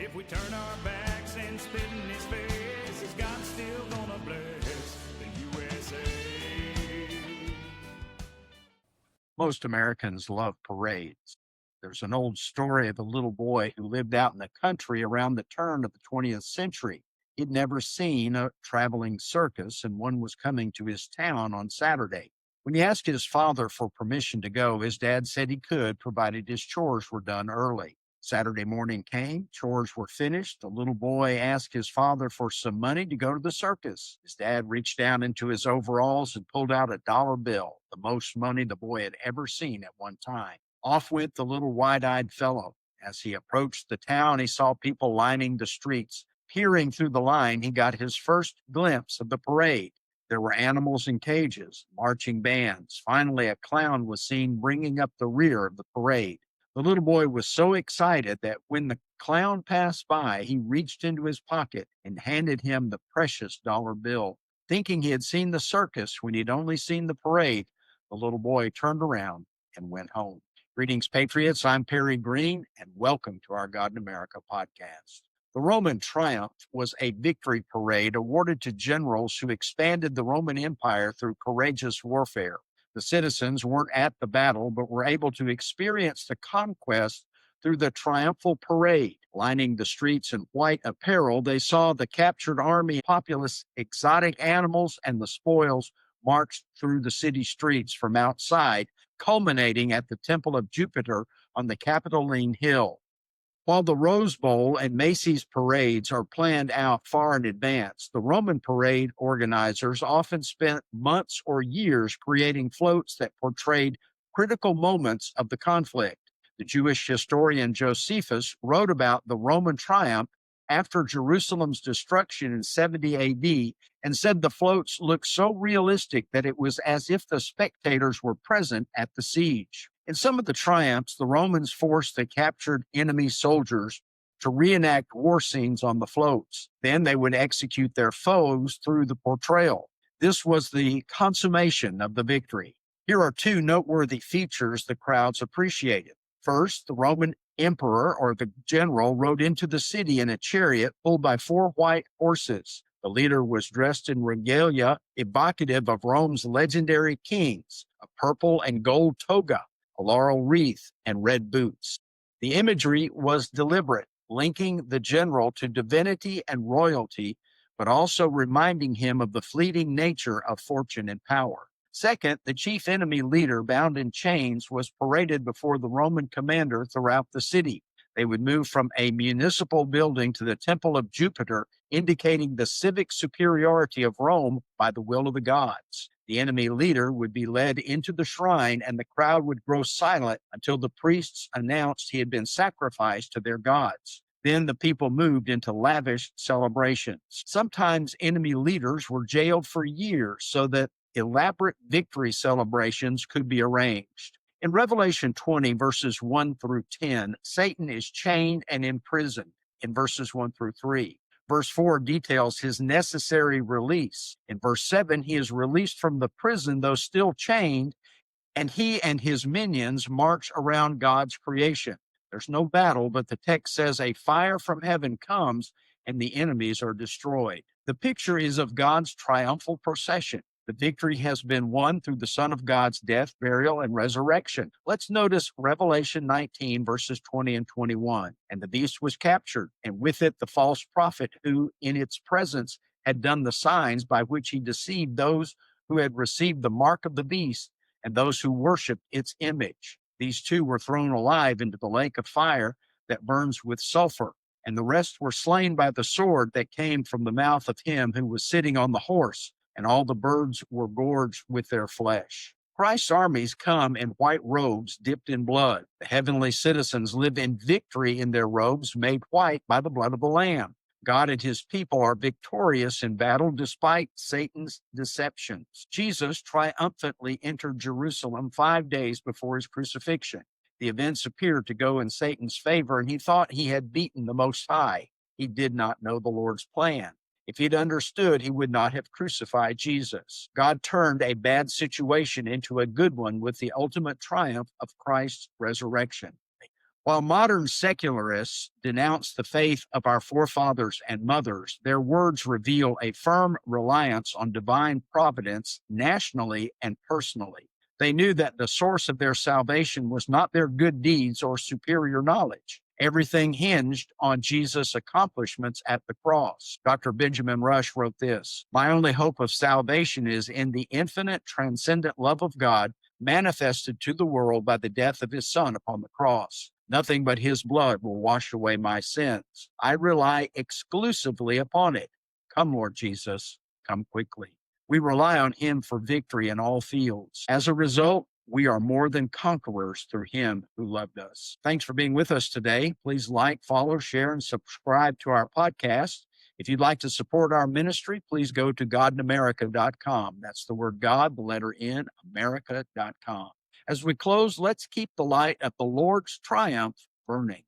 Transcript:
If we turn our backs and spit in his face, is God still gonna bless the USA? Most Americans love parades. There's an old story of a little boy who lived out in the country around the turn of the 20th century. He'd never seen a traveling circus, and one was coming to his town on Saturday. When he asked his father for permission to go, his dad said he could, provided his chores were done early. Saturday morning came, chores were finished. The little boy asked his father for some money to go to the circus. His dad reached down into his overalls and pulled out a dollar bill, the most money the boy had ever seen at one time. Off went the little wide-eyed fellow. As he approached the town, he saw people lining the streets. Peering through the line, he got his first glimpse of the parade. There were animals in cages, marching bands. Finally, a clown was seen bringing up the rear of the parade. The little boy was so excited that when the clown passed by, he reached into his pocket and handed him the precious dollar bill. Thinking he had seen the circus when he'd only seen the parade, the little boy turned around and went home. Greetings, Patriots. I'm Perry Greene, and welcome to our God in America podcast. The Roman Triumph was a victory parade awarded to generals who expanded the Roman Empire through courageous warfare. The citizens weren't at the battle, but were able to experience the conquest through the triumphal parade. Lining the streets in white apparel, they saw the captured army, populace, exotic animals, and the spoils marched through the city streets from outside, culminating at the Temple of Jupiter on the Capitoline Hill. While the Rose Bowl and Macy's parades are planned out far in advance, the Roman parade organizers often spent months or years creating floats that portrayed critical moments of the conflict. The Jewish historian Josephus wrote about the Roman triumph after Jerusalem's destruction in 70 AD and said the floats looked so realistic that it was as if the spectators were present at the siege. In some of the triumphs, the Romans forced the captured enemy soldiers to reenact war scenes on the floats. Then they would execute their foes through the portrayal. This was the consummation of the victory. Here are two noteworthy features the crowds appreciated. First, the Roman emperor or the general rode into the city in a chariot pulled by 4 white horses. The leader was dressed in regalia evocative of Rome's legendary kings, a purple and gold toga, a laurel wreath, and red boots. The imagery was deliberate, linking the general to divinity and royalty, but also reminding him of the fleeting nature of fortune and power. Second, the chief enemy leader, bound in chains, was paraded before the Roman commander throughout the city. They would move from a municipal building to the Temple of Jupiter, indicating the civic superiority of Rome by the will of the gods. The enemy leader would be led into the shrine, and the crowd would grow silent until the priests announced he had been sacrificed to their gods. Then the people moved into lavish celebrations. Sometimes enemy leaders were jailed for years so that elaborate victory celebrations could be arranged. In Revelation 20, verses 1 through 10, Satan is chained and imprisoned in verses 1 through 3. Verse 4 details his necessary release. In verse 7, he is released from the prison, though still chained, and he and his minions march around God's creation. There's no battle, but the text says a fire from heaven comes and the enemies are destroyed. The picture is of God's triumphal procession. The victory has been won through the Son of God's death, burial, and resurrection. Let's notice Revelation 19, verses 20 and 21. And the beast was captured, and with it the false prophet who in its presence had done the signs by which he deceived those who had received the mark of the beast and those who worshiped its image. These two were thrown alive into the lake of fire that burns with sulfur, and the rest were slain by the sword that came from the mouth of him who was sitting on the horse, and all the birds were gorged with their flesh. Christ's armies come in white robes dipped in blood. The heavenly citizens live in victory in their robes made white by the blood of the Lamb. God and his people are victorious in battle despite Satan's deceptions. Jesus triumphantly entered Jerusalem 5 days before his crucifixion. The events appeared to go in Satan's favor, and he thought he had beaten the Most High. He did not know the Lord's plan. If he'd understood, he would not have crucified Jesus. God turned a bad situation into a good one with the ultimate triumph of Christ's resurrection. While modern secularists denounce the faith of our forefathers and mothers, their words reveal a firm reliance on divine providence nationally and personally. They knew that the source of their salvation was not their good deeds or superior knowledge. Everything hinged on Jesus' accomplishments at the cross. Dr. Benjamin Rush wrote this: "My only hope of salvation is in the infinite, transcendent love of God manifested to the world by the death of his Son upon the cross. Nothing but his blood will wash away my sins. I rely exclusively upon it. Come, Lord Jesus, come quickly." We rely on him for victory in all fields. As a result, we are more than conquerors through him who loved us. Thanks for being with us today. Please like, follow, share, and subscribe to our podcast. If you'd like to support our ministry, please go to godinamerica.com. That's the word God, the letter N, America.com. As we close, let's keep the light of the Lord's triumph burning.